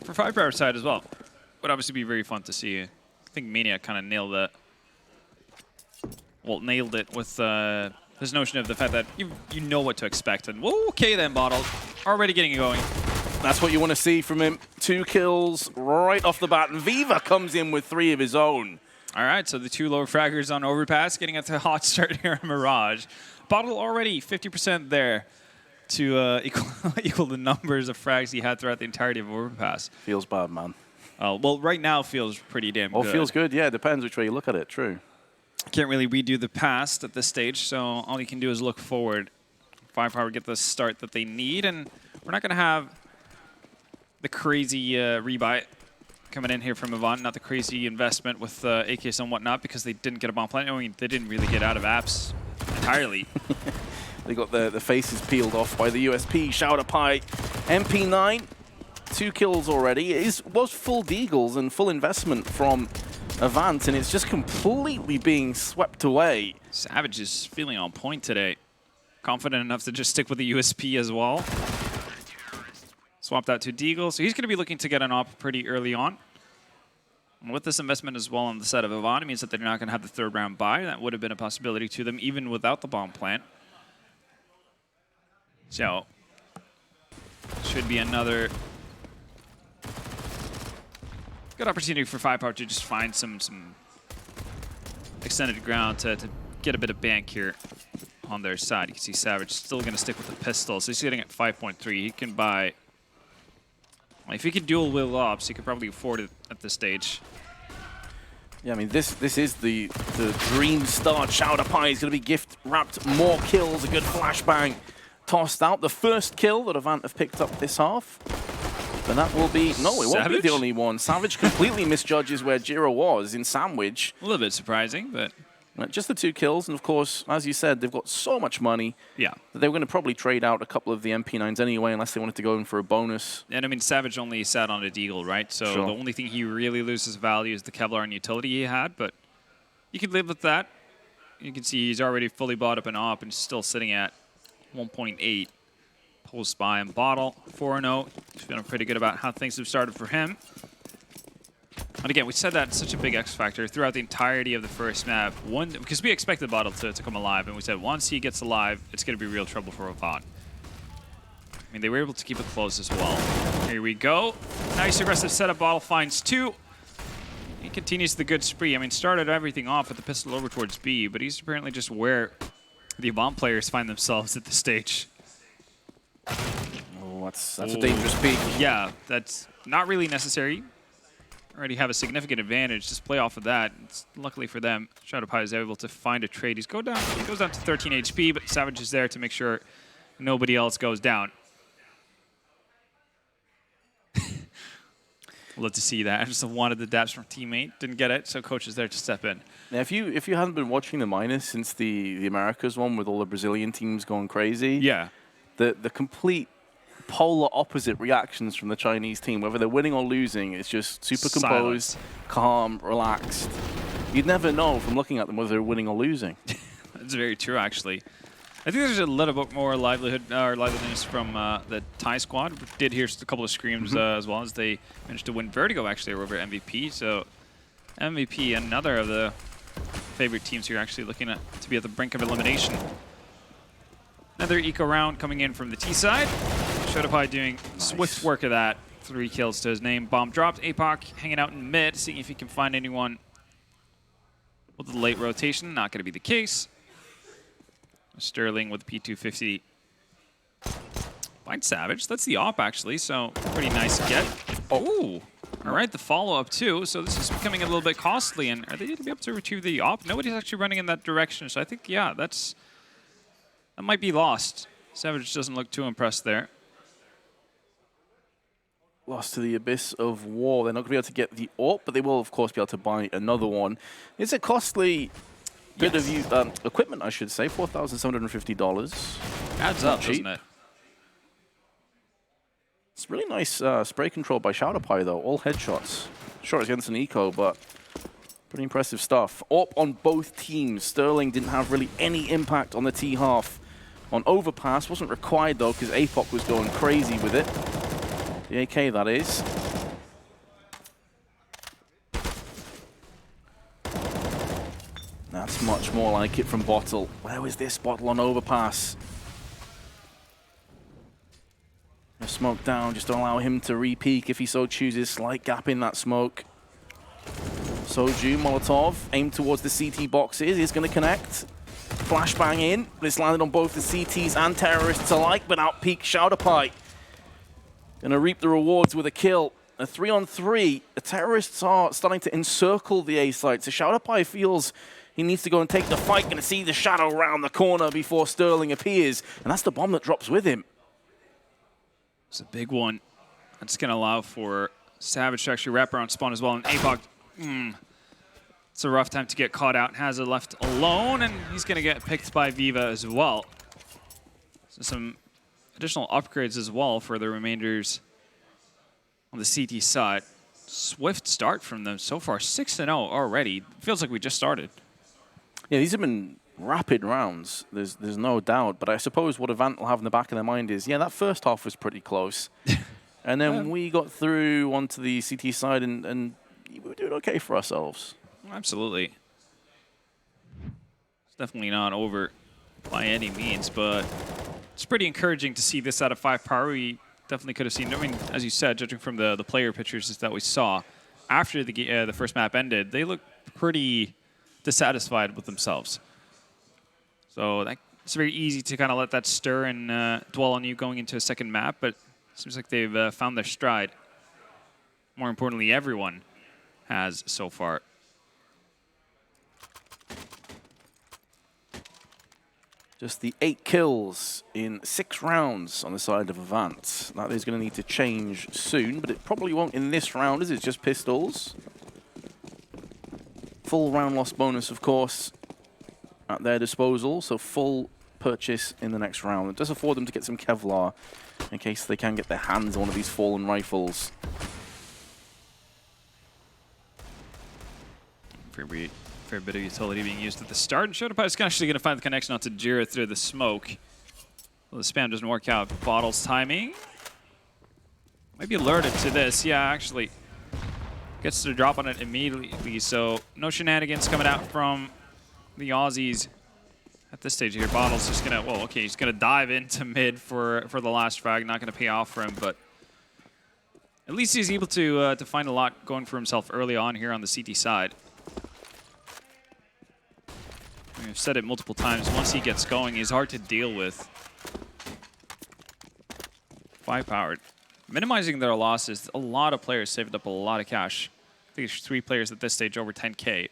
for 5Power side as well. Would obviously be very fun to see. I think Maniac kind of nailed that. Well, nailed it with this notion of the fact that you know what to expect. And whoa, okay then, Bottle. Already getting it going. That's what you want to see from him. 2 kills right off the bat. And Viva comes in with 3 of his own. All right, so the 2 lower fraggers on Overpass getting at the hot start here on Mirage. Bottle already 50% there to equal the numbers of frags he had throughout the entirety of Overpass. Feels bad, man. Well, right now feels pretty damn good. Oh, feels good, yeah. Depends which way you look at it, true. Can't really redo the past at this stage, so all you can do is look forward. 5Power get the start that they need, and we're not going to have the crazy rebuy coming in here from Avant, not the crazy investment with AKs and whatnot, because they didn't get a bomb plant. I mean, they didn't really get out of apps entirely. They got the faces peeled off by the USP. Shout up high. MP9, 2 kills already. It was full deagles and full investment from Avant, and it's just completely being swept away. Savage is feeling on point today. Confident enough to just stick with the USP as well. Swap that to deagle. So he's going to be looking to get an op pretty early on. And with this investment as well on the side of Avant, it means that they're not going to have the 3rd round buy. That would have been a possibility to them even without the bomb plant. So, should be another good opportunity for 5Power to just find some extended ground to get a bit of bank here on their side. You can see Savage still going to stick with the pistol, so he's getting at 5.3. He can buy... If he could dual will ops, he could probably afford it at this stage. Yeah, I mean, this is the dream start. Shout up high is going to be gift wrapped. More kills, a good flashbang tossed out. The first kill that Avant have picked up this half. But that will be... No, it won't be the only one. Savage completely misjudges where Jiro was in Sandwich. A little bit surprising, but... Just the 2 kills, and of course, as you said, they've got so much money that they were going to probably trade out a couple of the MP9s anyway, unless they wanted to go in for a bonus. And I mean, Savage only sat on a deagle, right? So the only thing he really loses value is the Kevlar and utility he had, but you can live with that. You can see he's already fully bought up an op and still sitting at 1.8. Post buy and Bottle, 4-0. He's feeling pretty good about how things have started for him. And again, we said that it's such a big X factor throughout the entirety of the first map. Because we expected Bottle to come alive, and we said once he gets alive, it's going to be real trouble for Avant. I mean, they were able to keep it close as well. Here we go. Nice aggressive setup. Bottle finds 2. He continues the good spree. I mean, started everything off with the pistol over towards B, but he's apparently just where the Avant players find themselves at this stage. Oh, that's a dangerous peek. Yeah, that's not really necessary. Already have a significant advantage. Just play off of that. Luckily for them, Shadowpie is able to find a trade. He goes down to 13 HP, but Savage is there to make sure nobody else goes down. Love to see that. I just wanted the daps from teammate. Didn't get it, so coach is there to step in. Now, if you haven't been watching the minors since the Americas one with all the Brazilian teams going crazy, the complete polar opposite reactions from the Chinese team, whether they're winning or losing, it's just super composed, calm, relaxed. You'd never know from looking at them whether they're winning or losing. That's very true, actually. I think there's a little bit more liveliness from the Thai squad. We did hear a couple of screams as well as they managed to win Vertigo actually over MVP. So MVP, another of the favorite teams here, actually looking to be at the brink of elimination. Another eco round coming in from the T side. Shadowpie doing swift work of that. 3 kills to his name. Bomb dropped. APOC hanging out in mid, seeing if he can find anyone with the late rotation. Not going to be the case. Sterling with P250. Find Savage. That's the op, actually, so pretty nice get. Ooh. All right, the follow-up, too. So this is becoming a little bit costly. And are they going to be able to retrieve the op? Nobody's actually running in that direction. So I think, yeah, that might be lost. Savage doesn't look too impressed there. Lost to the Abyss of War. They're not going to be able to get the AWP, but they will, of course, be able to buy another one. It's a costly bit of equipment, I should say. $4,750. Adds up, doesn't it? It's really nice spray control by Shadowpie, though. All headshots. Sure, it's against an eco, but pretty impressive stuff. AWP on both teams. Sterling didn't have really any impact on the T-half. On Overpass, wasn't required, though, because APOC was going crazy with it. The AK, that is. more like it from Bottle. Where was this Bottle on overpass? A smoke down, just to allow him to re-peek if he so chooses. Slight gap in that smoke. Soju, Molotov, aimed towards the CT boxes, is going to connect. Flashbang in, but it's landed on both the CTs and terrorists alike, but out-peak Shouderpie. Going to reap the rewards with a kill. A 3-on-3. The terrorists are starting to encircle the A site, so Shouderpie feels he needs to go and take the fight. Going to see the shadow round the corner before Sterling appears, and that's the bomb that drops with him. It's a big one. That's going to allow for Savage to actually wrap around spawn as well, and APOC, it's a rough time to get caught out. Hazard left alone, and he's going to get picked by Viva as well. So some additional upgrades as well for the remainders on the CT side. Swift start from them so far, 6-0 already. Feels like we just started. Yeah, these have been rapid rounds, there's no doubt. But I suppose what Avant will have in the back of their mind is, yeah, that first half was pretty close. And then we got through onto the CT side, and we were doing okay for ourselves. Absolutely. It's definitely not over by any means, but it's pretty encouraging to see this out of 5Power. We definitely could have seen, I mean, as you said, judging from the player pictures that we saw after the first map ended, they looked pretty dissatisfied with themselves. So it's very easy to kind of let that stir and dwell on you going into a second map, but it seems like they've found their stride. More importantly, everyone has so far. Just the 8 kills in 6 rounds on the side of Avant. That is going to need to change soon, but it probably won't in this round, as it's just pistols. Full round loss bonus, of course, at their disposal, so full purchase in the next round. It does afford them to get some Kevlar in case they can get their hands on one of these fallen rifles. Fair bit of utility being used at the start, and Shouderpie is actually going to find the connection onto Jira through the smoke. Well, the spam doesn't work out. Bottle's timing might be alerted to this. Yeah, actually gets to drop on it immediately, so no shenanigans coming out from the Aussies at this stage here. Bottle's just going to, well, okay, he's going to dive into mid for the last frag. Not going to pay off for him, but at least he's able to find a lot going for himself early on here on the CT side. I've said it multiple times, once he gets going, he's hard to deal with. 5Power. Minimizing their losses, a lot of players saved up a lot of cash. I think there's 3 players at this stage over 10K.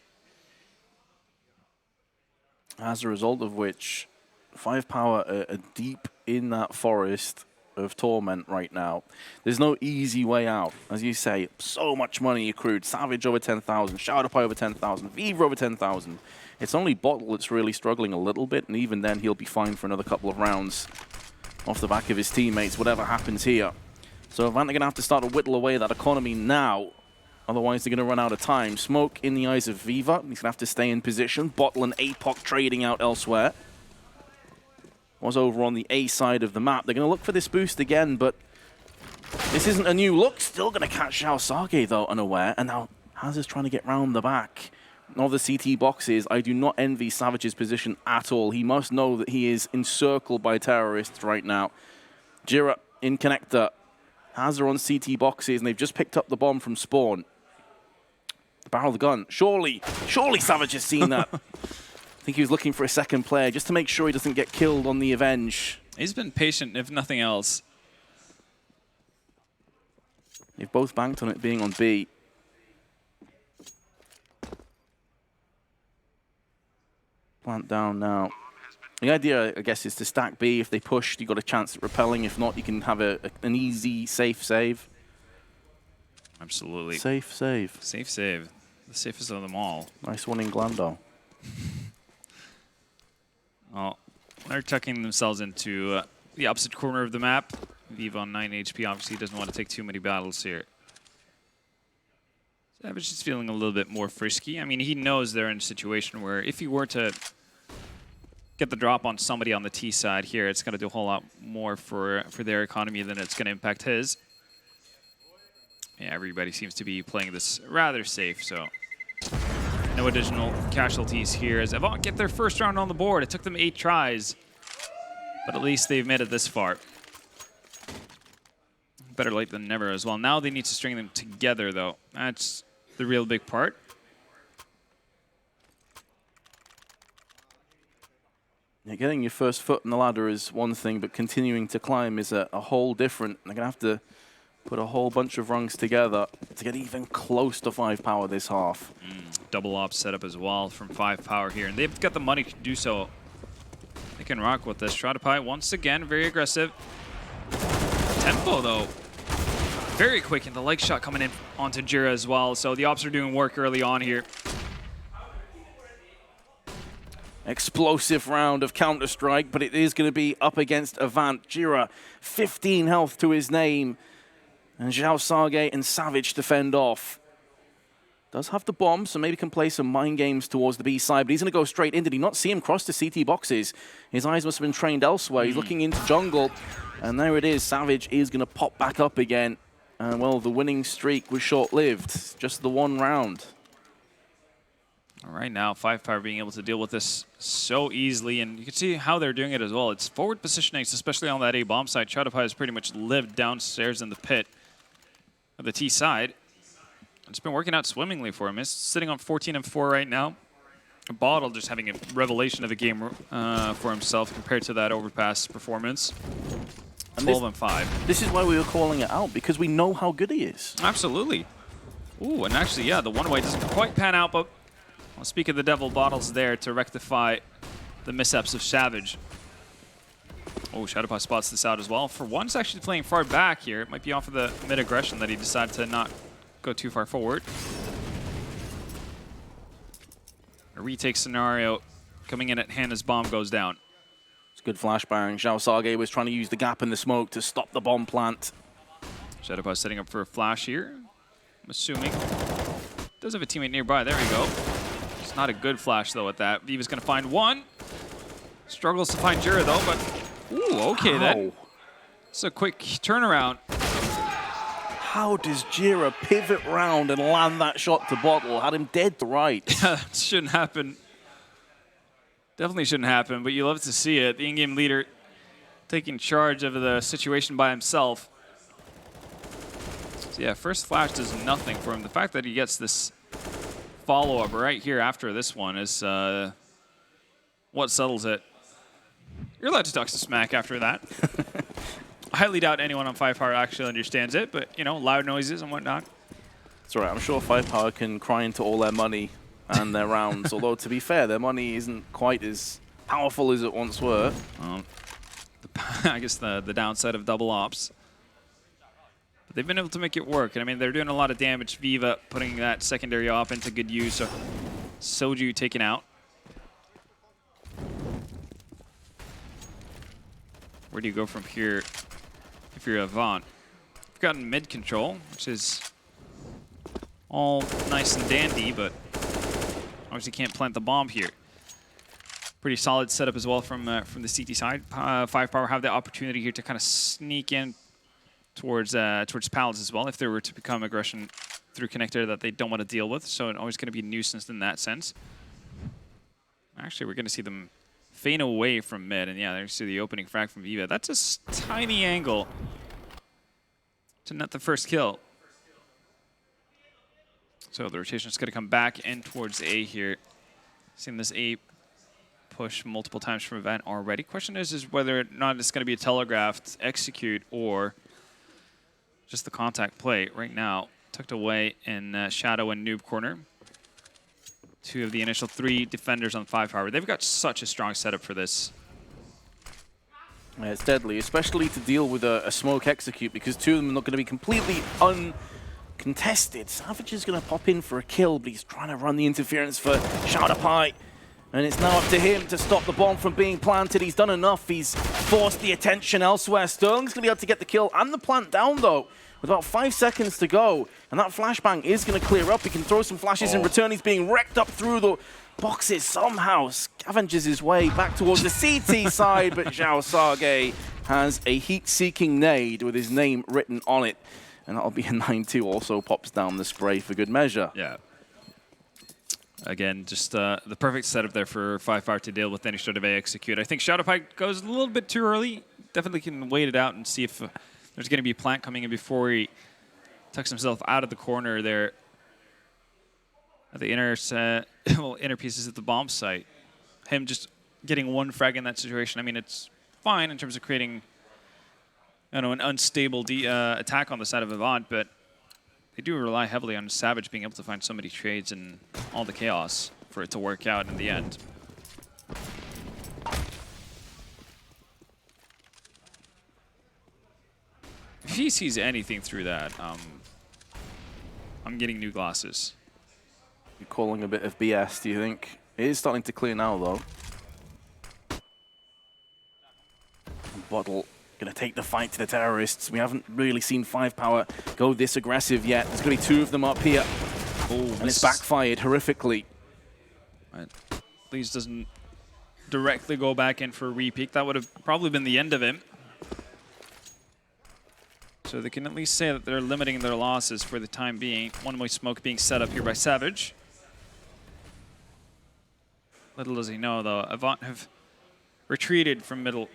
As a result of which, 5Power are deep in that forest of torment right now. There's no easy way out. As you say, so much money accrued. Savage over 10,000, Shouderpie over 10,000, Viva over 10,000. It's only Bottle that's really struggling a little bit, and even then he'll be fine for another couple of rounds off the back of his teammates, whatever happens here. So Avant are going to have to start to whittle away that economy now. Otherwise, they're going to run out of time. Smoke in the eyes of Viva. He's going to have to stay in position. Bottle and APOC trading out elsewhere. Was over on the A side of the map. They're going to look for this boost again, but this isn't a new look. Still going to catch Xiao Sage, though, unaware. And now Hazard's trying to get round the back of the CT boxes. I do not envy Savage's position at all. He must know that he is encircled by terrorists right now. Jira in connector. Hazard on CT boxes, and they've just picked up the bomb from spawn. Barrel the gun. Surely Savage has seen that. I think he was looking for a second player just to make sure he doesn't get killed on the Avenge. He's been patient, if nothing else. They've both banked on it being on B. Plant down now. The idea, I guess, is to stack B. If they push, you've got a chance at repelling. If not, you can have an easy, safe save. Absolutely. Safe save. Safe save. The safest of them all. Nice one in Glando. Well, they're tucking themselves into the opposite corner of the map. Viva on 9 HP obviously doesn't want to take too many battles here. Savage is feeling a little bit more frisky. I mean, he knows they're in a situation where if he were to get the drop on somebody on the T side here, it's going to do a whole lot more for their economy than it's going to impact his. Yeah, everybody seems to be playing this rather safe, so no No additional casualties here as Avant get their first round on the board. It took them 8 tries, but at least they've made it this far. Better late than never as well. Now they need to string them together, though. That's the real big part. Yeah, getting your first foot in the ladder is one thing, but continuing to climb is a whole different. They're going to have to put a whole bunch of rungs together to get even close to 5Power this half. Double op setup as well from 5Power here, and they've got the money to do so. They can rock with this. StarLadder once again, very aggressive. Tempo, though, very quick, and the leg shot coming in onto Jira as well, so the ops are doing work early on here. Explosive round of Counter-Strike, but it is going to be up against Avant. Jira, 15 health to his name. And Zhao Sage and Savage to fend off. Does have the bomb, so maybe can play some mind games towards the B side, but he's going to go straight in. Did he not see him cross the CT boxes? His eyes must have been trained elsewhere. He's looking into jungle, and there it is. Savage is going to pop back up again. And, well, the winning streak was short-lived. Just the one round. All right, now 5Power being able to deal with this so easily, and you can see how they're doing it as well. It's forward positioning, especially on that A bomb side. StarLadder has pretty much lived downstairs in the pit of the T side. It's been working out swimmingly for him. He's sitting on 14-4 right now. Bottle just having a revelation of a game for himself compared to that overpass performance. 12-5. This is why we were calling it out, because we know how good he is. Absolutely. Ooh, and actually, yeah, the one-way doesn't quite pan out, but I'll speak of the devil, Bottle's there to rectify the mishaps of Savage. Oh, StarLadder spots this out as well. For once, actually playing far back here. It might be off of the mid-aggression that he decided to not go too far forward. A retake scenario coming in at hand as bomb goes down. It's good flashbang. Zhao Sage was trying to use the gap in the smoke to stop the bomb plant. StarLadder setting up for a flash here, I'm assuming. Does have a teammate nearby. There we go. It's not a good flash, though, at that. Viva's going to find one. Struggles to find Jira, though, but... Ooh, okay, then. It's a quick turnaround. How does Jira pivot round and land that shot to Bottle? Had him dead to right. Yeah, that shouldn't happen. Definitely shouldn't happen, but you love to see it. The in-game leader taking charge of the situation by himself. So yeah, first flash does nothing for him. The fact that he gets this follow-up right here after this one is what settles it. You're allowed to talk to smack after that. I highly doubt anyone on 5Power actually understands it, but, you know, loud noises and whatnot. It's all right. I'm sure 5Power can cry into all their money and their rounds, although, to be fair, their money isn't quite as powerful as it once were. I guess the downside of double ops. But they've been able to make it work. And, I mean, they're doing a lot of damage. Viva putting that secondary op into good use. So Soju taken out. Where do you go from here if you're Avant? We've gotten mid control, which is all nice and dandy, but obviously can't plant the bomb here. Pretty solid setup as well from the CT side. 5Power have the opportunity here to kind of sneak in towards Palace as well if there were to become aggression through connector that they don't want to deal with. So it's always going to be a nuisance in that sense. Actually, we're going to see them feign away from mid, and yeah, there's the opening frag from Viva. That's a tiny angle to net the first kill. So the rotation is going to come back in towards A here. Seen this A push multiple times from Avant already. Question is whether or not it's going to be a telegraphed execute or just the contact play. Right now, tucked away in Shadow and Noob corner. Two of the initial 3 defenders on 5Power. They've got such a strong setup for this. Yeah, it's deadly, especially to deal with a smoke execute, because 2 of them are not going to be completely uncontested. Savage is going to pop in for a kill, but he's trying to run the interference for StarLadder. And it's now up to him to stop the bomb from being planted. He's done enough. He's forced the attention elsewhere. Sterling's going to be able to get the kill and the plant down, though, with about 5 seconds to go. And that flashbang is going to clear up. He can throw some flashes in return. He's being wrecked up through the boxes somehow. Scavenges his way back towards the CT side, but Zhao Sage has a heat-seeking nade with his name written on it. And that'll be a 9-2. Also pops down the spray for good measure. Yeah. Again, just the perfect setup there for 5Power to deal with any sort of A execute. I think Shadowpike goes a little bit too early. Definitely can wait it out and see if there's going to be a plant coming in before he tucks himself out of the corner there at the inner pieces of the bomb site. Him just getting one frag in that situation. I mean, it's fine in terms of creating, you know, an unstable attack on the side of Avant, but they do rely heavily on Savage being able to find so many trades and all the chaos for it to work out in the end. If he sees anything through that, I'm getting new glasses. You're calling a bit of BS, do you think? It is starting to clear now, though. Bottle going to take the fight to the terrorists. We haven't really seen 5Power go this aggressive yet. There's going to be two of them up here. And it's backfired horrifically. Right. Please doesn't directly go back in for a repeat. That would have probably been the end of him. So they can at least say that they're limiting their losses for the time being. One-way smoke being set up here by Savage. Little does he know, though, Avant have retreated from middle.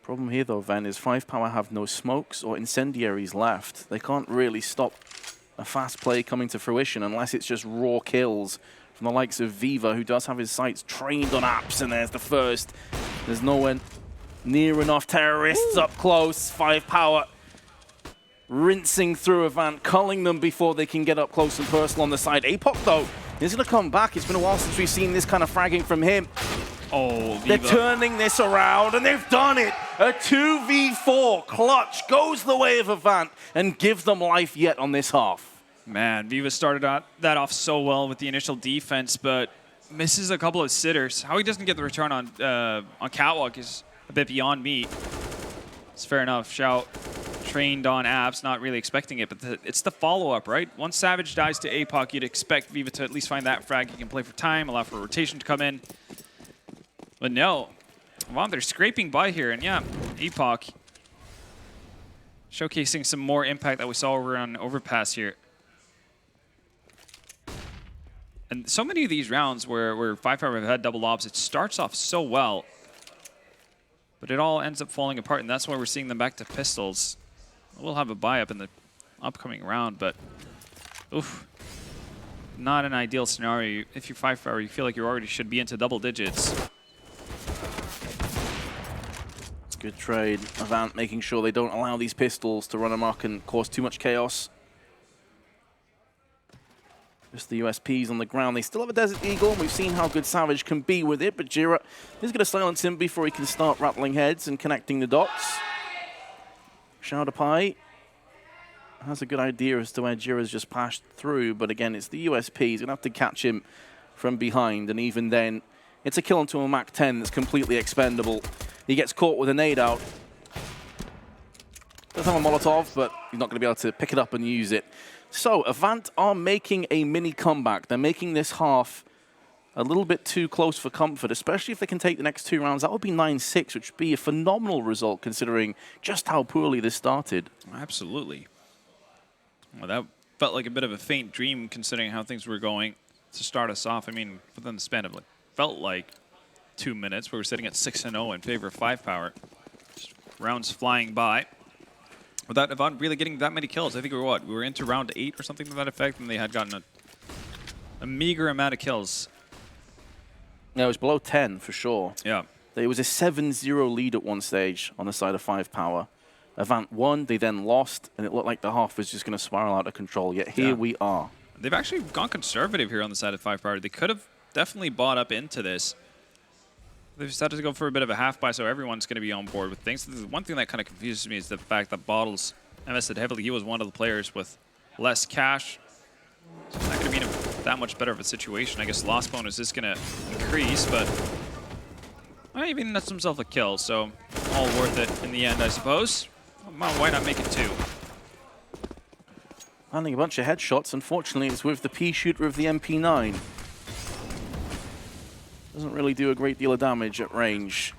Problem here, though, Ven, is 5Power have no smokes or incendiaries left. They can't really stop a fast play coming to fruition unless it's just raw kills from the likes of Viva, who does have his sights trained on apps, and there's the first. There's nowhere near enough terrorists up close. 5Power rinsing through Avant, culling them before they can get up close and personal on the side. Apoc, though, is going to come back. It's been a while since we've seen this kind of fragging from him. Oh, Viva. They're turning this around, and they've done it. A 2v4 clutch goes the way of Avant and give them life yet on this half. Man, Viva started that off so well with the initial defense, but misses a couple of sitters. How he doesn't get the return on Catwalk is a bit beyond me. It's fair enough. Shout trained on apps, not really expecting it, but it's the follow-up, right? Once Savage dies to Apoc, you'd expect Viva to at least find that frag. He can play for time, allow for a rotation to come in. But no, wow, they're scraping by here, and yeah, Apoc showcasing some more impact that we saw over on Overpass here. And so many of these rounds where 5Power have had double ops, it starts off so well, but it all ends up falling apart, and that's why we're seeing them back to pistols. We'll have a buy-up in the upcoming round, but oof, not an ideal scenario. If you're 5Power, you feel like you already should be into double digits. Good trade. Avant making sure they don't allow these pistols to run amok and cause too much chaos. Just the USPs on the ground. They still have a Desert Eagle, and we've seen how good Savage can be with it, but Jira is going to silence him before he can start rattling heads and connecting the dots. Shadowpike has a good idea as to where Jira's just passed through, but again, it's the USP. He's going to have to catch him from behind, and even then, it's a kill onto a Mach 10 that's completely expendable. He gets caught with a nade out. Does have a Molotov, but he's not going to be able to pick it up and use it. So, Avant are making a mini comeback. They're making this half a little bit too close for comfort, especially if they can take the next two rounds. That would be 9-6, which would be a phenomenal result considering just how poorly this started. Absolutely. Well, that felt like a bit of a faint dream considering how things were going to start us off. I mean, within the span of, felt like 2 minutes. We were sitting at 6-0 in favor of 5Power. Just rounds flying by. Without Avant really getting that many kills. I think we were into round 8 or something to that effect, and they had gotten a meager amount of kills. Yeah, it was below 10 for sure. Yeah. There was a 7-0 lead at one stage on the side of 5Power. Avant won, they then lost, and it looked like the half was just going to spiral out of control. Yet here we are. They've actually gone conservative here on the side of 5Power. They could have definitely bought up into this. They've decided to go for a bit of a half buy, so everyone's going to be on board with things. The one thing that kind of confuses me is the fact that Bottles invested heavily. He was one of the players with less cash. So it's not going to mean that much better of a situation. I guess loss bonus is going to increase, but he even nets himself a kill, so all worth it in the end, I suppose. Why not make it 2? Landing a bunch of headshots. Unfortunately, it's with the P shooter of the MP9. Doesn't really do a great deal of damage at range.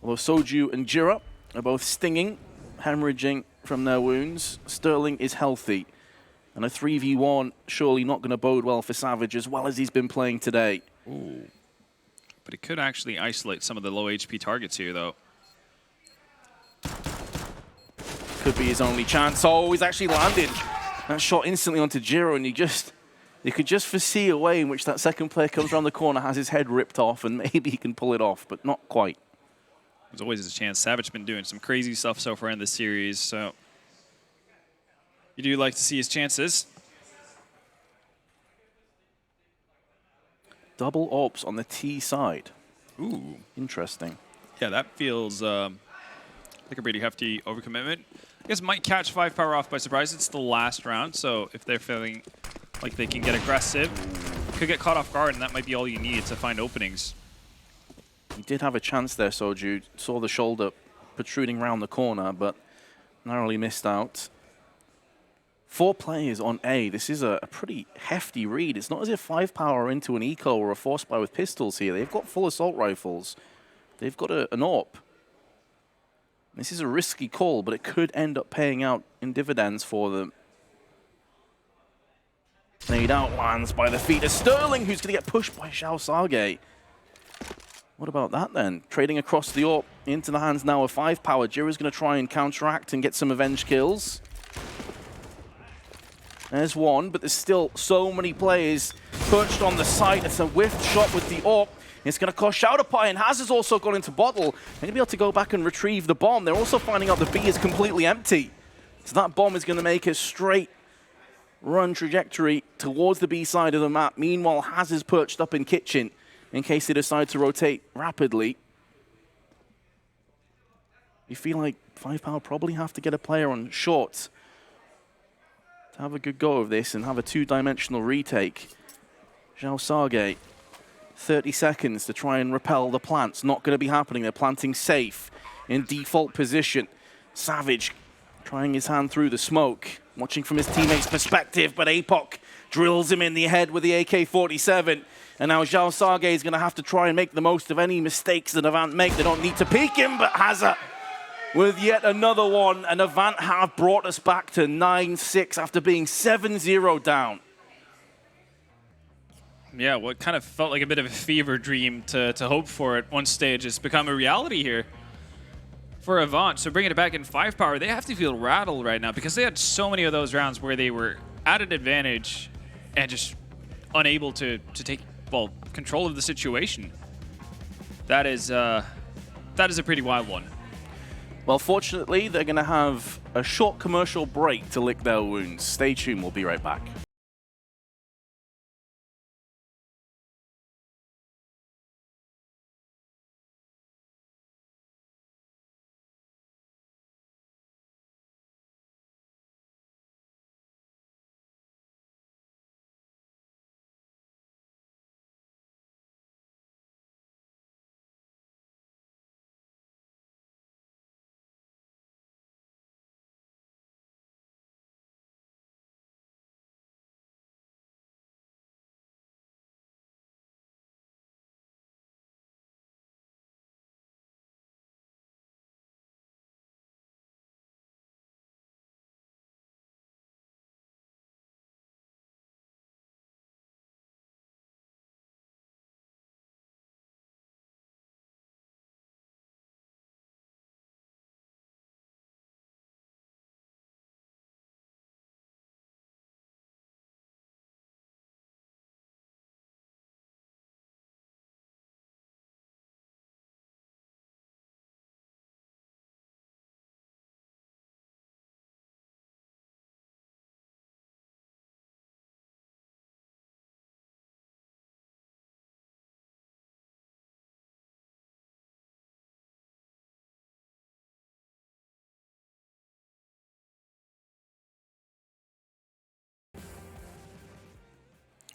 Although Soju and Jira are both stinging, hemorrhaging from their wounds. Sterling is healthy. And a 3v1 surely not going to bode well for Savage as well as he's been playing today. Ooh. But he could actually isolate some of the low HP targets here, though. Could be his only chance. Oh, he's actually landed that shot instantly onto Jiro, and you could just foresee a way in which that second player comes around the corner, has his head ripped off, and maybe he can pull it off, but not quite. There's always a chance. Savage been doing some crazy stuff so far in this series, so you do like to see his chances. Double ops on the T side. Ooh. Interesting. Yeah, that feels like a pretty hefty overcommitment. I guess might catch 5Power off by surprise. It's the last round, so if they're feeling like they can get aggressive, could get caught off guard, and that might be all you need to find openings. He did have a chance there, Soju. Saw the shoulder protruding around the corner, but narrowly missed out. 4 players on A. This is a pretty hefty read. It's not as if 5Power are into an eco or a force buy with pistols here. They've got full assault rifles. They've got an AWP. This is a risky call, but it could end up paying out in dividends for them. Nade out lands by the feet of Sterling, who's going to get pushed by Xiao Sage. What about that then? Trading across the AWP into the hands now of 5Power. Jiro's going to try and counteract and get some avenge kills. There's one, but there's still so many players perched on the site. It's a whiffed shot with the AWP. It's going to cost Shouterpie, and Haz has also gone into bottle. They're going to be able to go back and retrieve the bomb. They're also finding out the B is completely empty. So that bomb is going to make a straight run trajectory towards the B side of the map. Meanwhile, Haz is perched up in kitchen in case they decide to rotate rapidly. You feel like 5Power probably have to get a player on short to have a good go of this and have a 2-dimensional retake. Xiao Sage, 30 seconds to try and repel the plants. Not going to be happening. They're planting safe in default position. Savage trying his hand through the smoke, watching from his teammate's perspective, but APOC drills him in the head with the AK-47. And now Xiao Sage is going to have to try and make the most of any mistakes that Avant make. They don't need to peek him, but Hazza with yet another one. And Avant have brought us back to 9-6 after being 7-0 down. Yeah, what kind of felt like a bit of a fever dream to hope for at one stage has become a reality here for Avant. So bringing it back in 5Power, they have to feel rattled right now because they had so many of those rounds where they were at an advantage and just unable to take, well, control of the situation. That is a pretty wild one. Well, fortunately, they're going to have a short commercial break to lick their wounds. Stay tuned, we'll be right back.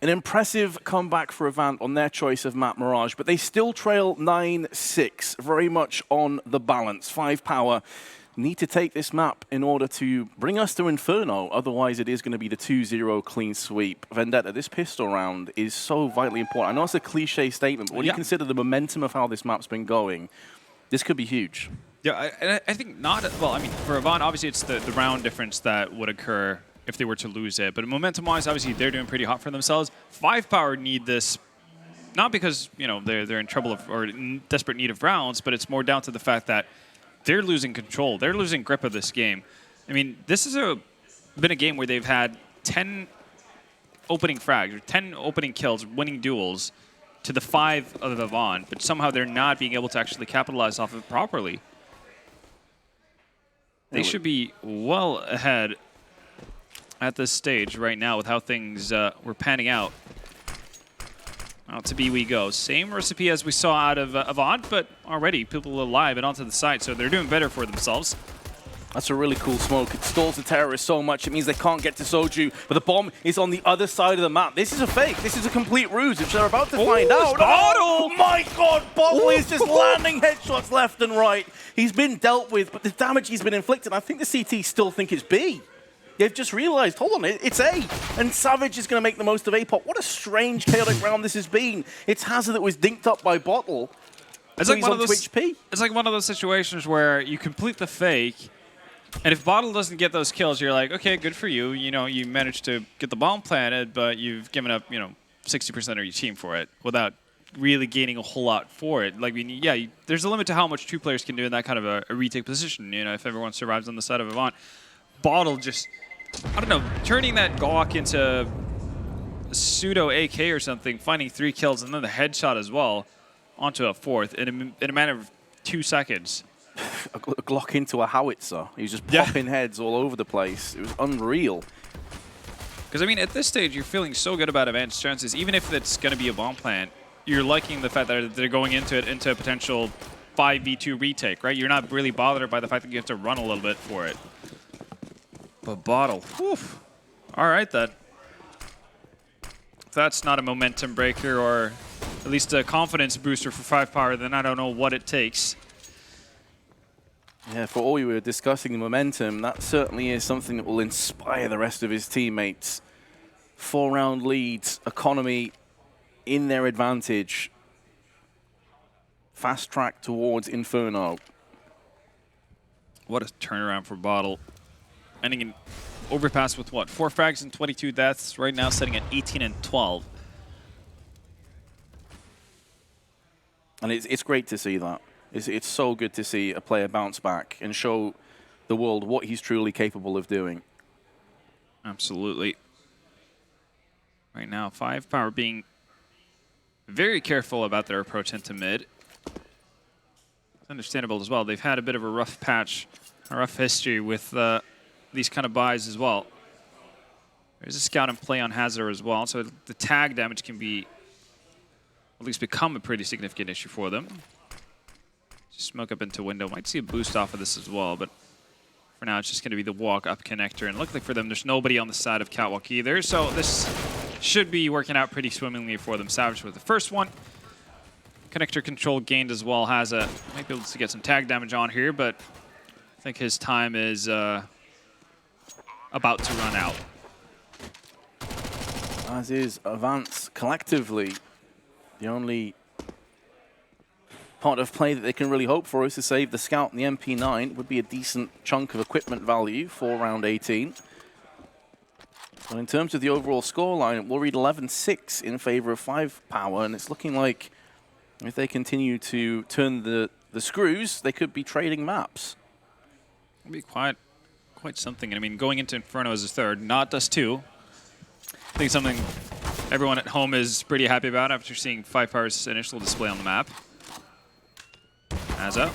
An impressive comeback for Avant on their choice of map Mirage, but they still trail 9-6, very much on the balance. 5Power need to take this map in order to bring us to Inferno, otherwise it is going to be the 2-0 clean sweep. Vendetta, this pistol round is so vitally important. I know it's a cliche statement, but when you consider the momentum of how this map's been going, this could be huge. Yeah, I think not. Well, I mean, for Avant, obviously it's the round difference that would occur if they were to lose it. But momentum-wise, obviously, they're doing pretty hot for themselves. 5Power need this, not because they're in trouble or in desperate need of rounds, but it's more down to the fact that they're losing control. They're losing grip of this game. I mean, this has been a game where they've had 10 opening frags, or 10 opening kills, winning duels, to the 5 of Avant, but somehow they're not being able to actually capitalize off of it properly. They should be well ahead at this stage right now with how things were panning out. Out to B we go. Same recipe as we saw out of Avant, but already people alive and onto the side, so they're doing better for themselves. That's a really cool smoke. It stalls the terrorists so much, it means they can't get to Soju, but the bomb is on the other side of the map. This is a fake. This is a complete ruse, which they're about to find out. Bottle! Oh my god, Bottle is just landing headshots left and right. He's been dealt with, but the damage he's been inflicted, I think the CT still think it's B. They've just realized, hold on, it's A. And Savage is going to make the most of A pop. What a strange, chaotic round this has been. It's Hazard that was dinked up by Bottle. It's like one of those, it's like one of those situations where you complete the fake, and if Bottle doesn't get those kills, you're like, okay, good for you. You managed to get the bomb planted, but you've given up, 60% of your team for it without really gaining a whole lot for it. Like, there's a limit to how much 2 players can do in that kind of a retake position. If everyone survives on the side of Avant. Bottle just, I don't know, turning that Gawk into a pseudo AK or something, finding 3 kills, and then the headshot as well onto a 4th in a matter of 2 seconds. A Glock into a howitzer. He was just popping heads all over the place. It was unreal. Because, at this stage, you're feeling so good about Avant's chances. Even if it's going to be a bomb plant, you're liking the fact that they're going into a potential 5v2 retake, right? You're not really bothered by the fact that you have to run a little bit for it. But Bottle, whew. All right, then. If that's not a momentum breaker or at least a confidence booster for 5Power, then I don't know what it takes. Yeah, for all we were discussing the momentum, that certainly is something that will inspire the rest of his teammates. 4-round leads, economy in their advantage. Fast track towards Inferno. What a turnaround for Bottle. Ending in overpass with what? 4 frags and 22 deaths. Right now sitting at 18 and 12. And it's great to see that. It's so good to see a player bounce back and show the world what he's truly capable of doing. Absolutely. Right now, 5Power being very careful about their approach into mid. It's understandable as well. They've had a bit of a rough patch, a rough history with these kind of buys as well. There's a scout and play on Hazard as well, so the tag damage can be, at least become a pretty significant issue for them. Smoke up into window. Might see a boost off of this as well, but for now it's just going to be the walk up connector. And luckily for them, there's nobody on the side of Catwalk either, so this should be working out pretty swimmingly for them. Savage with the first one. Connector control gained as well. Might be able to get some tag damage on here, but I think his time is about to run out. As is Avance collectively. The only part of play that they can really hope for is to save the Scout and the MP9. Would be a decent chunk of equipment value for round 18. But in terms of the overall scoreline, we'll read 11-6 in favor of 5Power, and it's looking like if they continue to turn the screws, they could be trading maps. It'll be quite something. Going into Inferno as a third, not Dust 2. I think something everyone at home is pretty happy about after seeing 5Power's initial display on the map. Aza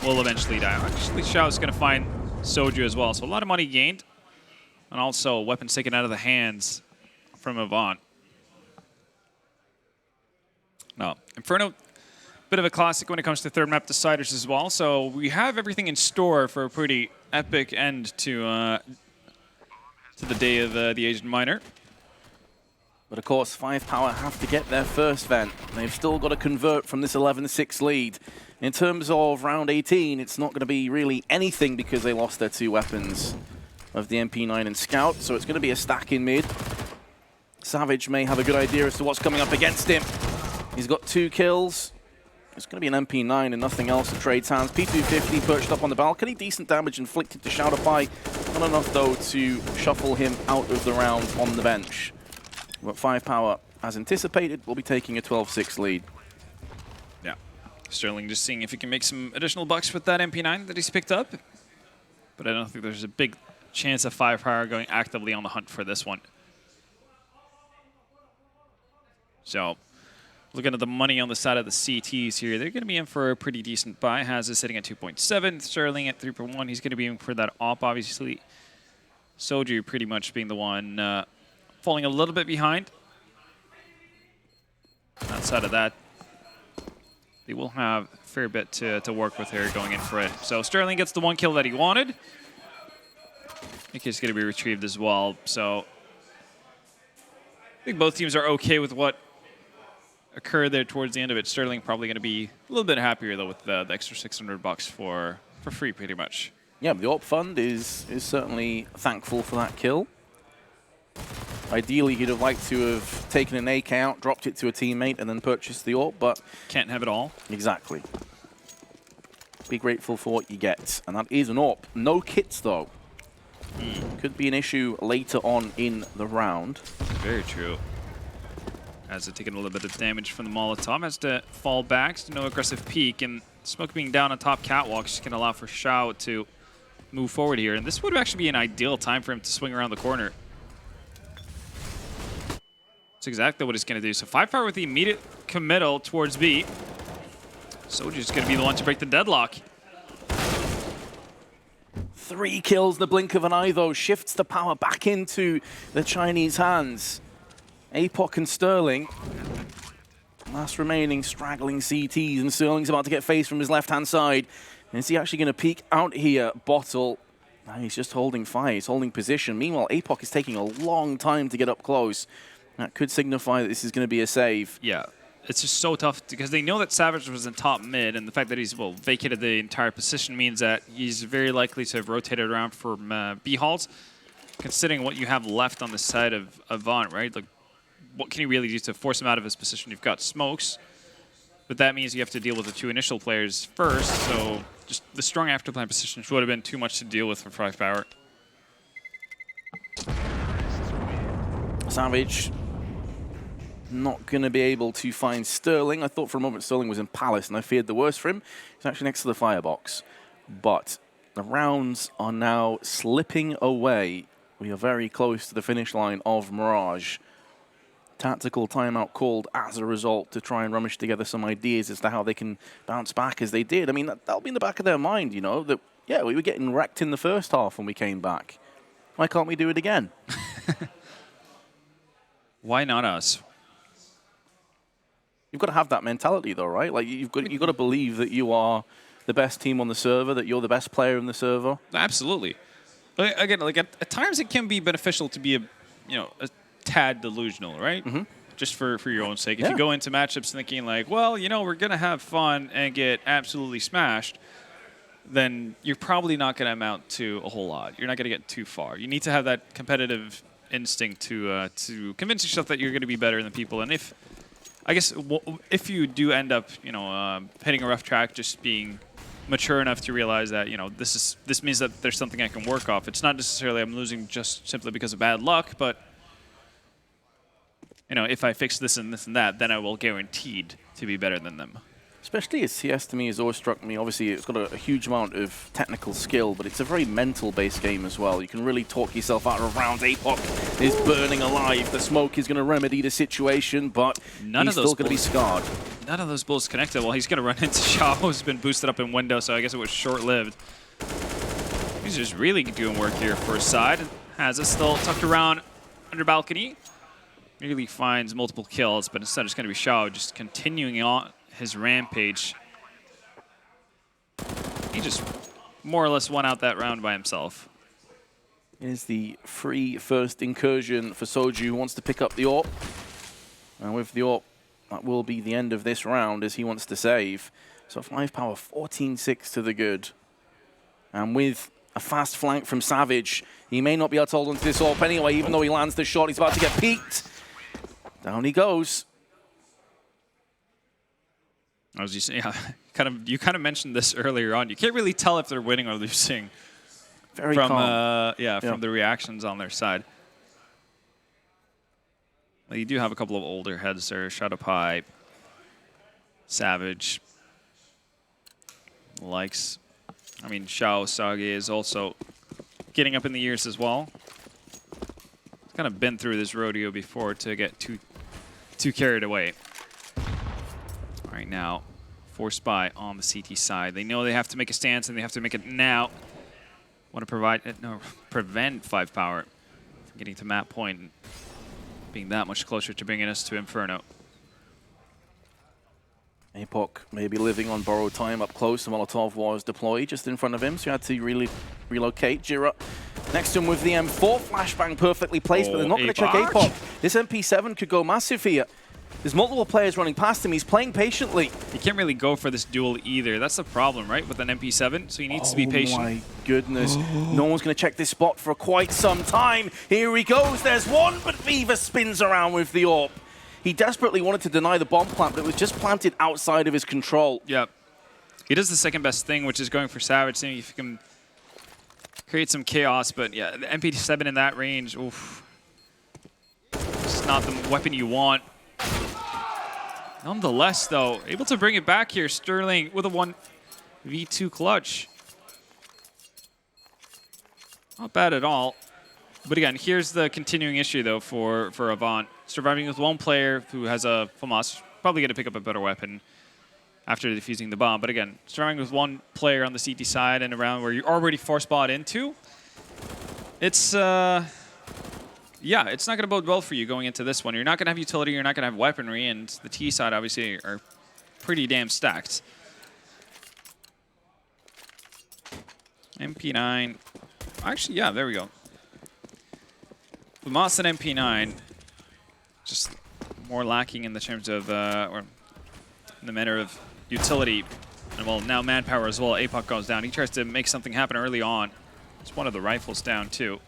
will eventually die. Actually, Xiao's going to find Soju as well. So a lot of money gained. And also weapons taken out of the hands from Avant. No, Inferno, bit of a classic when it comes to third map deciders as well. So we have everything in store for a pretty epic end to the day of the Aged Miner. But of course, 5Power have to get their first vent. They've still got to convert from this 11-6 lead. In terms of round 18, it's not going to be really anything because they lost their 2 weapons of the MP9 and Scout, so it's going to be a stack in mid. Savage may have a good idea as to what's coming up against him. He's got 2 kills. It's going to be an MP9 and nothing else to trade hands. P250 perched up on the balcony. Decent damage inflicted to Shadowfly. Not enough, though, to shuffle him out of the round on the bench. But 5Power, as anticipated, will be taking a 12-6 lead. Yeah. Sterling just seeing if he can make some additional bucks with that MP9 that he's picked up. But I don't think there's a big chance of 5Power going actively on the hunt for this one. So, looking at the money on the side of the CTs here, they're going to be in for a pretty decent buy. Haz is sitting at 2.7, Sterling at 3.1. He's going to be in for that op, obviously. Soju pretty much being the one falling a little bit behind. Outside of that, they will have a fair bit to work with here going in for it. So Sterling gets the 1 kill that he wanted. I think he's going to be retrieved as well. So I think both teams are okay with what occurred there towards the end of it. Sterling probably going to be a little bit happier, though, with the extra $600 for free, pretty much. Yeah, the AWP fund is certainly thankful for that kill. Ideally, he'd have liked to have taken an AK out, dropped it to a teammate, and then purchased the AWP, but... Can't have it all. Exactly. Be grateful for what you get. And that is an AWP. No kits, though. Could be an issue later on in the round. Very true. As they're taking a little bit of damage from the Molotov, has to fall back, so no aggressive peek, and Smoke being down on top catwalk is going to allow for Shao to move forward here, and this would actually be an ideal time for him to swing around the corner. That's exactly what he's going to do. So 5Power with the immediate committal towards B. Soju's going to be the one to break the deadlock. 3 kills in the blink of an eye, though. Shifts the power back into the Chinese hands. Apoc and Sterling. Last remaining straggling CTs, and Sterling's about to get faced from his left-hand side. And is he actually going to peek out here? Bottle. No, he's just holding fire. He's holding position. Meanwhile, Apoc is taking a long time to get up close. That could signify that this is going to be a save. Yeah. It's just so tough because they know that Savage was in top mid, and the fact that he's, well, vacated the entire position means that he's very likely to have rotated around from B halls. Considering what you have left on the side of Avant, right? Like, what can you really do to force him out of his position? You've got smokes, but that means you have to deal with the 2 initial players first, so just the strong afterplan position would have been too much to deal with for 5Power. Savage not going to be able to find Sterling. I thought for a moment Sterling was in Palace, and I feared the worst for him. He's actually next to the firebox. But the rounds are now slipping away. We are very close to the finish line of Mirage. Tactical timeout called as a result to try and rummage together some ideas as to how they can bounce back as they did. I mean, that'll be in the back of their mind, you know, that, yeah, we were getting wrecked in the first half when we came back. Why can't we do it again? Why not us? You've got to have that mentality, though, right? Like, you've got to believe that you are the best team on the server, that you're the best player in the server. Absolutely. Again, like at times it can be beneficial to be a tad delusional, right? Mm-hmm. Just for your own sake. If you go into matchups thinking like, well, you know, we're going to have fun and get absolutely smashed, then you're probably not going to amount to a whole lot. You're not going to get too far. You need to have that competitive instinct to convince yourself that you're going to be better than people. And if you do end up, hitting a rough track, just being mature enough to realize that, this means that there's something I can work off. It's not necessarily I'm losing just simply because of bad luck, but if I fix this and this and that, then I will guaranteed to be better than them. Especially as CS to me has always struck me. Obviously, it's got a huge amount of technical skill, but it's a very mental-based game as well. You can really talk yourself out of rounds. Apoc is burning alive. The smoke is going to remedy the situation, but he's still going to be scarred. None of those bullets connected. Well, he's going to run into Shao, who's been boosted up in window, so I guess it was short-lived. He's just really doing work here for his side. Has it still tucked around under balcony. Nearly finds multiple kills, but instead it's going to be Shao just continuing on his rampage. He just more or less won out that round by himself. Is the free first incursion for Soju, who wants to pick up the AWP. And with the AWP, that will be the end of this round as he wants to save. So 5Power 14-6 to the good. And with a fast flank from Savage, he may not be able to hold on to this AWP anyway, even though he lands the shot. He's about to get peeked. Down he goes. As you say, yeah, you kind of mentioned this earlier on. You can't really tell if they're winning or losing Very from calm. from the reactions on their side. Well, you do have a couple of older heads there, Shadow Pipe, Savage, likes. I mean, Xiao Sage is also getting up in the years as well. He's kind of been through this rodeo before to get too carried away. Right now, forced by on the CT side. They know they have to make a stance, and they have to make it now. Want to prevent 5Power from getting to map point and being that much closer to bringing us to Inferno. Apoc maybe living on borrowed time up close. The Molotov was deployed just in front of him, so he had to really relocate. Jira next to him with the M4. Flashbang perfectly placed, but they're not going to check Apoc. This MP7 could go massive here. There's multiple players running past him. He's playing patiently. You can't really go for this duel either. That's the problem, right, with an MP7, so he needs to be patient. Oh my goodness. No one's going to check this spot for quite some time. Here he goes. There's one, but Viva spins around with the AWP. He desperately wanted to deny the bomb plant, but it was just planted outside of his control. Yep. He does the second best thing, which is going for Savage, seeing if he can create some chaos. But yeah, the MP7 in that range, oof. It's not the weapon you want. Nonetheless, though, able to bring it back here. Sterling with a 1v2 clutch. Not bad at all. But again, here's the continuing issue, though, for Avant. Surviving with one player who has a FAMAS, probably going to pick up a better weapon after defusing the bomb. But again, surviving with one player on the CT side and around where you're already force bought into, it's, yeah, it's not going to bode well for you going into this one. You're not going to have utility, you're not going to have weaponry, and the T side, obviously, are pretty damn stacked. MP9. Actually, yeah, there we go. FAMAS and MP9, just more lacking in the terms of, or in the manner of utility. And well, now manpower as well. Apoc goes down. He tries to make something happen early on. It's one of the rifles down, too.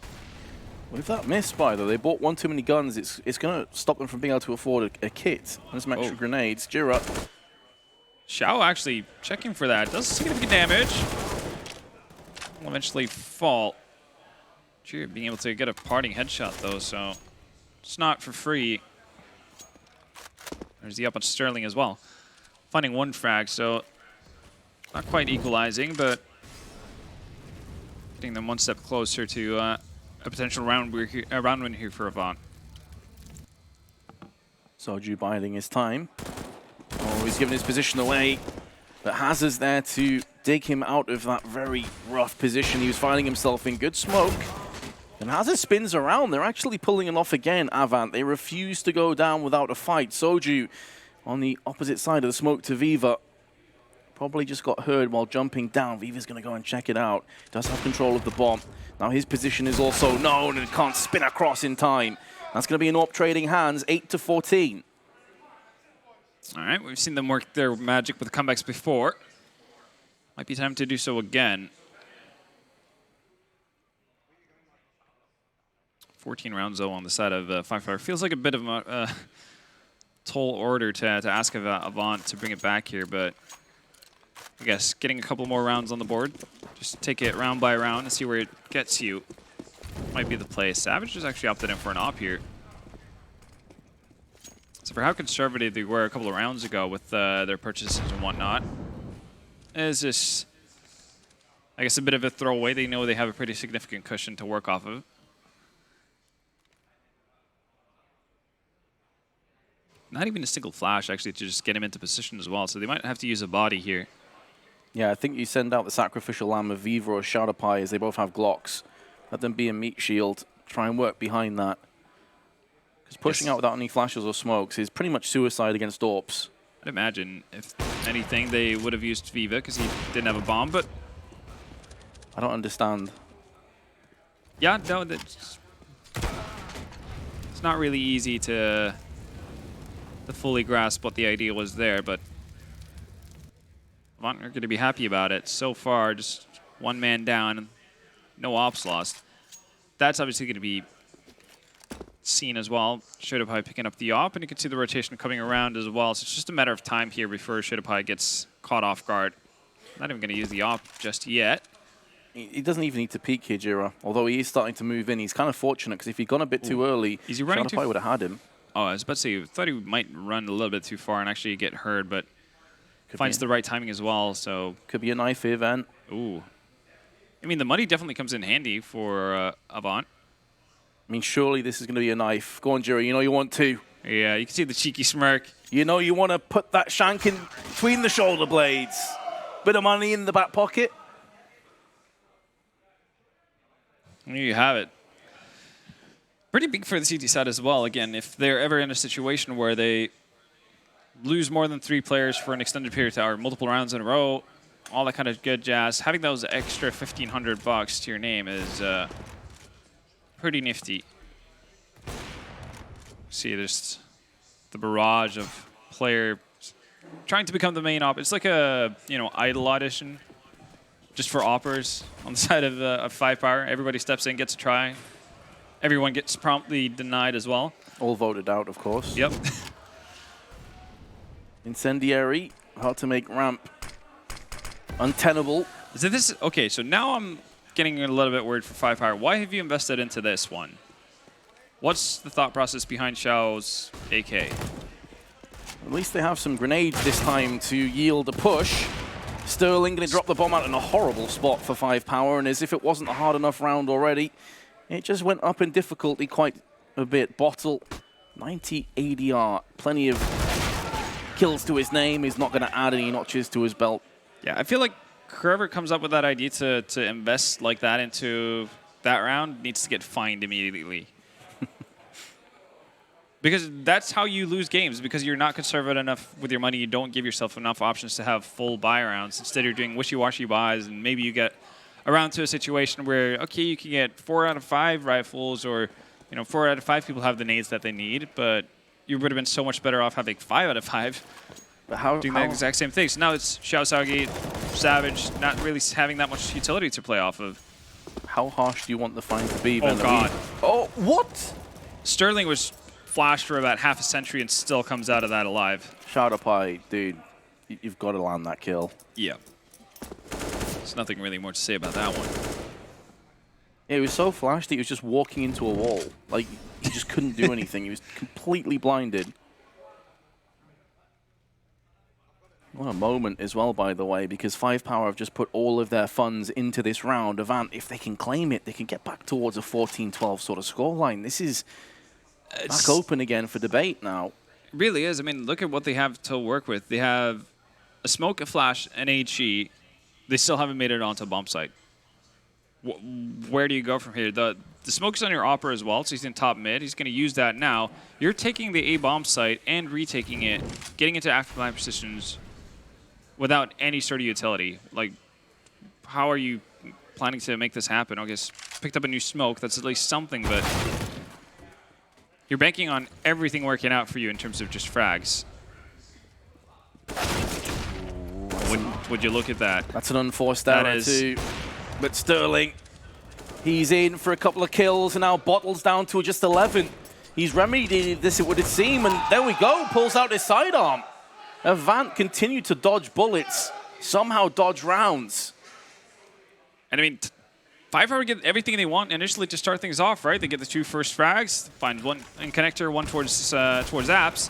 With that misfire, though, they bought one too many guns. It's going to stop them from being able to afford a kit. And some extra grenades. Jira. Xiao actually checking for that. Does significant damage. Will eventually fall. Jira being able to get a parting headshot, though, so it's not for free. There's the up on Sterling as well. Finding one frag, so not quite equalizing, but getting them one step closer to a potential round win here for Avant. Soju biding his time. Oh, he's giving his position away. But Hazard's there to dig him out of that very rough position he was finding himself in. Good smoke. And Hazard spins around. They're actually pulling him off again, Avant. They refuse to go down without a fight. Soju on the opposite side of the smoke to Viva. Probably just got heard while jumping down. Viva's going to go and check it out. Does have control of the bomb. Now his position is also known and can't spin across in time. That's going to be an AWP trading hands, 8-14. All right, we've seen them work their magic with comebacks before. Might be time to do so again. 14 rounds, though, on the side of 5Power. Feels like a bit of a tall order to ask of Avant to bring it back here, but I guess getting a couple more rounds on the board, just take it round by round and see where it gets you. Might be the play. Savage just actually opted in for an op here. So for how conservative they were a couple of rounds ago with their purchases and whatnot, is this, I guess, a bit of a throwaway. They know they have a pretty significant cushion to work off of. Not even a single flash, actually, to just get him into position as well. So they might have to use a body here. Yeah, I think you send out the sacrificial lamb of Viva or Shadowpie, as they both have Glocks. Let them be a meat shield. Try and work behind that. Because pushing out without any flashes or smokes is pretty much suicide against AWPs. I'd imagine, if anything, they would have used Viva because he didn't have a bomb, but... I don't understand. Yeah, no, it's not really easy to fully grasp what the idea was there, but Avant are going to be happy about it. So far, just one man down, no ops lost. That's obviously going to be scene as well. StarLadder picking up the op, and you can see the rotation coming around as well. So it's just a matter of time here before StarLadder gets caught off guard. Not even going to use the op just yet. He doesn't even need to peek here, Jira. Although he is starting to move in. He's kind of fortunate, because if he'd gone a bit too early, StarLadder would have had him. Oh, I was about to say, I thought he might run a little bit too far and actually get hurt, but finds the right timing as well. So could be a knife here, Van. Ooh. I mean, the money definitely comes in handy for Avant. I mean, surely this is going to be a knife. Go on, Jira. You know you want to. Yeah, you can see the cheeky smirk. You know you want to put that shank in between the shoulder blades. Bit of money in the back pocket. There you have it. Pretty big for the CT side as well. Again, if they're ever in a situation where they lose more than 3 players for an extended period of time, or multiple rounds in a row, all that kind of good jazz, having those extra $1,500 to your name is pretty nifty. See, there's the barrage of players trying to become the main op. It's like a idol audition, just for oppers on the side of 5Power. Everybody steps in, gets a try. Everyone gets promptly denied as well. All voted out, of course. Yep. Incendiary, hard to make ramp untenable. Okay, so now I'm getting a little bit worried for 5Power. Why have you invested into this one? What's the thought process behind Xiao's AK? At least they have some grenades this time to yield a push. Sterling going to drop the bomb out in a horrible spot for 5Power, and as if it wasn't a hard enough round already, it just went up in difficulty quite a bit. Bottle, 90 ADR, plenty of kills to his name. He's not going to add any notches to his belt. Yeah, I feel like whoever comes up with that idea to invest like that into that round needs to get fined immediately. Because that's how you lose games, because you're not conservative enough with your money. You don't give yourself enough options to have full buy rounds. Instead, you're doing wishy-washy buys, and maybe you get around to a situation where, okay, you can get 4 out of 5 rifles, or 4 out of 5 people have the nades that they need, but you would have been so much better off having 5 out of 5 doing the exact same thing. So now it's Xiao Saogi, Savage, not really having that much utility to play off of. How harsh do you want the fine to be? Oh, God. Oh, what? Sterling was flashed for about half a century and still comes out of that alive. StarLadder, dude, you've got to land that kill. Yeah. There's nothing really more to say about that one. It was so flashed that he was just walking into a wall. Like, he just couldn't do anything. He was completely blinded. What a moment as well, by the way, because 5Power have just put all of their funds into this round. Avant, if they can claim it, they can get back towards a 14-12 sort of scoreline. This is back open again for debate now. It really is. I mean, look at what they have to work with. They have a smoke, a flash, an HE. They still haven't made it onto a bomb site. Where do you go from here? The smoke's on your opera as well, so he's in top mid. He's going to use that now. You're taking the A bomb site and retaking it, getting into active line positions without any sort of utility. Like, how are you planning to make this happen? I guess picked up a new smoke. That's at least something, but you're banking on everything working out for you in terms of just frags. Would you look at that? That's an unforced error too. But Sterling, he's in for a couple of kills, and now Bottle's down to just 11. He's remedied this, it would seem, and there we go, pulls out his sidearm. Avant continued to dodge bullets, somehow dodge rounds. And I mean, 5Power get everything they want initially to start things off, right? They get the 2 first frags, find one in connector, one towards apps.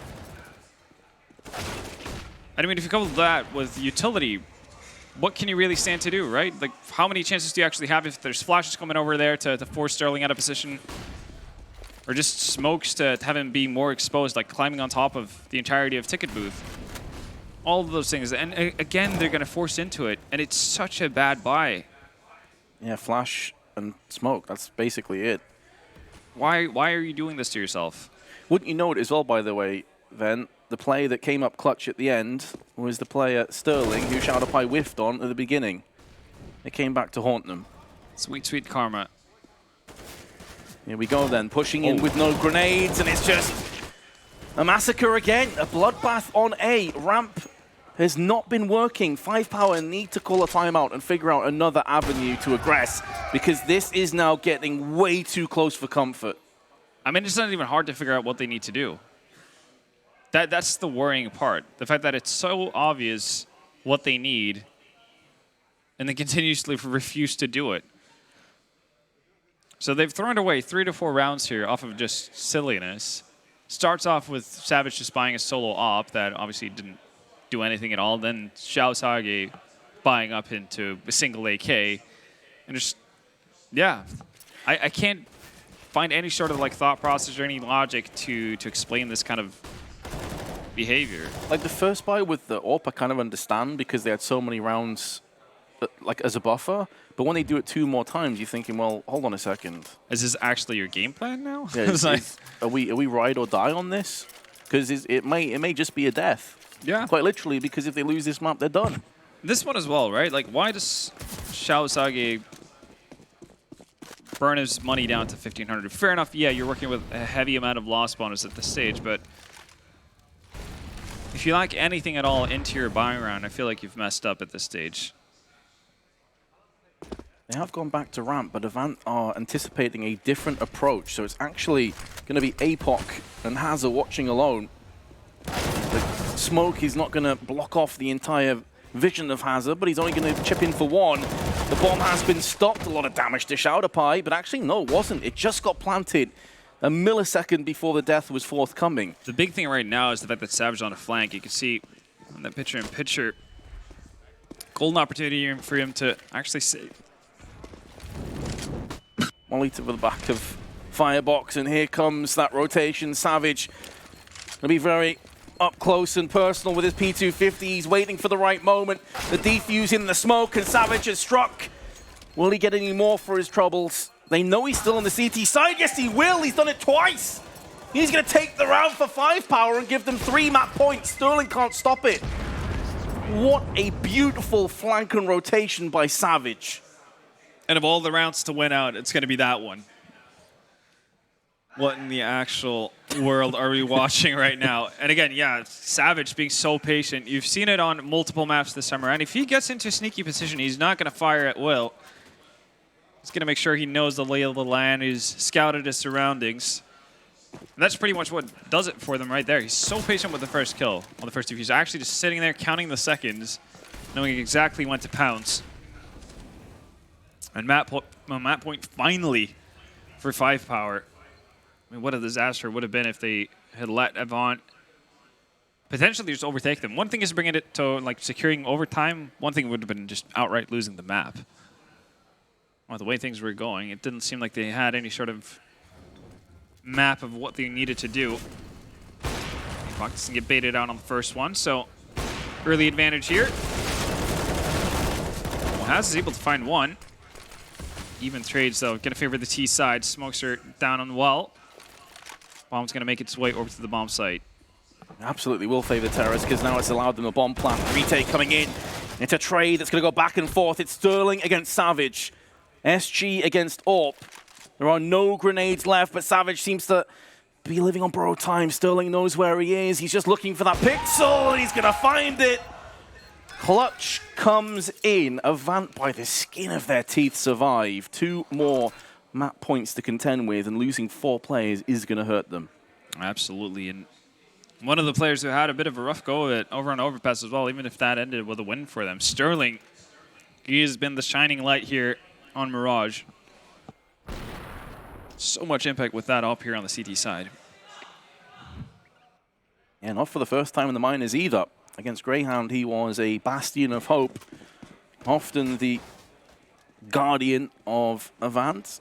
And I mean, if you couple that with utility, what can you really stand to do, right? Like, how many chances do you actually have if there's flashes coming over there to force Sterling out of position? Or just smokes to have him be more exposed, like climbing on top of the entirety of Ticket Booth. All of those things. And again, they're going to force into it. And it's such a bad buy. Yeah, flash and smoke. That's basically it. Why are you doing this to yourself? Wouldn't you know it as well, by the way, Ven? The play that came up clutch at the end was the player Sterling, who StarLadder whiffed on at the beginning. It came back to haunt them. Sweet, sweet karma. Here we go then, pushing in with no grenades, and it's just a massacre again. A bloodbath on A. Ramp has not been working. 5Power need to call a timeout and figure out another avenue to aggress, because this is now getting way too close for comfort. I mean, it's not even hard to figure out what they need to do. That's the worrying part. The fact that it's so obvious what they need, and they continuously refuse to do it. So they've thrown away 3 to 4 rounds here off of just silliness. Starts off with Savage just buying a solo op that obviously didn't do anything at all. Then Xiao Sage buying up into a single AK. And just, yeah. I can't find any sort of like thought process or any logic to explain this kind of behavior. Like the first buy with the AWP, I kind of understand because they had so many rounds like as a buffer. But when they do it 2 more times, you're thinking, well, hold on a second. Is this actually your game plan now? Yeah, are we ride or die on this? Because it may just be a death. Yeah. Quite literally, because if they lose this map, they're done. This one as well, right? Like, why does Xiao Sage burn his money down to 1,500? Fair enough, yeah, you're working with a heavy amount of loss bonus at this stage, but if you lack anything at all into your buying round, I feel like you've messed up at this stage. They have gone back to ramp, but Avant are anticipating a different approach. So it's actually going to be APOC and Hazard watching alone. The smoke is not going to block off the entire vision of Hazard, but he's only going to chip in for 1. The bomb has been stopped. A lot of damage to Shouderpie, but actually, no, it wasn't. It just got planted a millisecond before the death was forthcoming. The big thing right now is the fact that Savage on a flank. You can see on that picture-in-picture, golden opportunity for him to actually save. Molly to the back of Firebox, and here comes that rotation. Savage going to be very up close and personal with his P250. He's waiting for the right moment. The defuse in the smoke, and Savage has struck. Will he get any more for his troubles? They know he's still on the CT side. Yes, he will. He's done it twice. He's going to take the round for 5Power and give them 3 map points. Sterling can't stop it. What a beautiful flank and rotation by Savage. And of all the rounds to win out, it's going to be that one. What in the actual world are we watching right now? And again, yeah, Savage being so patient. You've seen it on multiple maps this summer. And if he gets into a sneaky position, he's not going to fire at will. He's going to make sure he knows the lay of the land. He's scouted his surroundings. And that's pretty much what does it for them right there. He's so patient with the first kill on the first defuse. He's actually just sitting there counting the seconds, knowing exactly when to pounce. And map point finally for 5Power. I mean, what a disaster it would have been if they had let Avant potentially just overtake them. One thing is bringing it to like securing overtime. One thing would have been just outright losing the map. Well, the way things were going, it didn't seem like they had any sort of map of what they needed to do. Fox doesn't get baited out on the first one, so early advantage here. Well, Haz is able to find 1. Even trades, though. Going to favor the T side. Smokes are down on the wall. Bomb's going to make its way over to the bomb site. Absolutely will favor Terrace, because now it's allowed them a bomb plant. Retake coming in. It's a trade that's going to go back and forth. It's Sterling against Savage. SG against AWP. There are no grenades left, but Savage seems to be living on borrowed time. Sterling knows where he is. He's just looking for that pixel, and he's going to find it. Clutch comes in. Avant, by the skin of their teeth, survive. 2 more map points to contend with, and losing 4 players is going to hurt them. Absolutely. And one of the players who had a bit of a rough go at over and overpass as well, even if that ended with a win for them. Sterling, he has been the shining light here on Mirage. So much impact with that up here on the CT side. Yeah, not for the first time in the minors either. Against Greyhound, he was a bastion of hope. Often the guardian of Avant.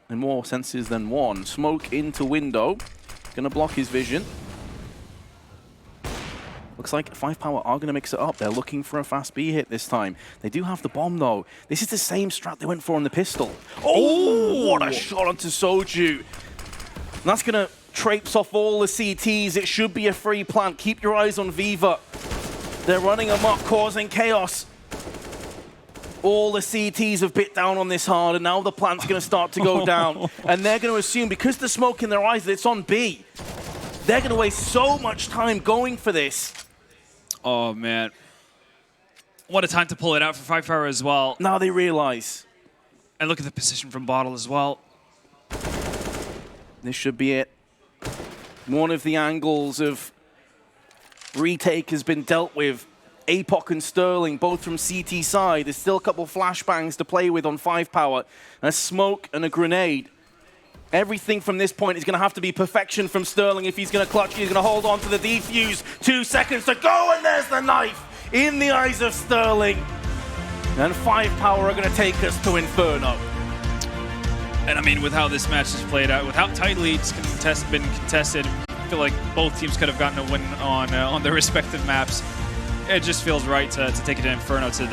In more senses than one. Smoke into window. Going to block his vision. Looks like 5Power are going to mix it up. They're looking for a fast B hit this time. They do have the bomb, though. This is the same strat they went for on the pistol. Oh, what a shot onto Soju. And that's going to traipse off all the CTs. It should be a free plant. Keep your eyes on Viva. They're running amok, causing chaos. All the CTs have bit down on this hard, and now the plant's going to start to go down. And they're going to assume, because the smoke in their eyes, that it's on B. They're going to waste so much time going for this. Oh, man. What a time to pull it out for 5Power as well. Now they realize. And look at the position from Bottle as well. This should be it. One of the angles of retake has been dealt with. Apoc and Sterling, both from CT side. There's still a couple flashbangs to play with on 5Power. A smoke and a grenade. Everything from this point is going to have to be perfection from Sterling if he's going to clutch. He's going to hold on to the defuse. 2 seconds to go, and there's the knife in the eyes of Sterling. And 5Power are going to take us to Inferno. And I mean, with how this match has played out, with how tightly it's been contested, I feel like both teams could have gotten a win on their respective maps. It just feels right to take it to Inferno to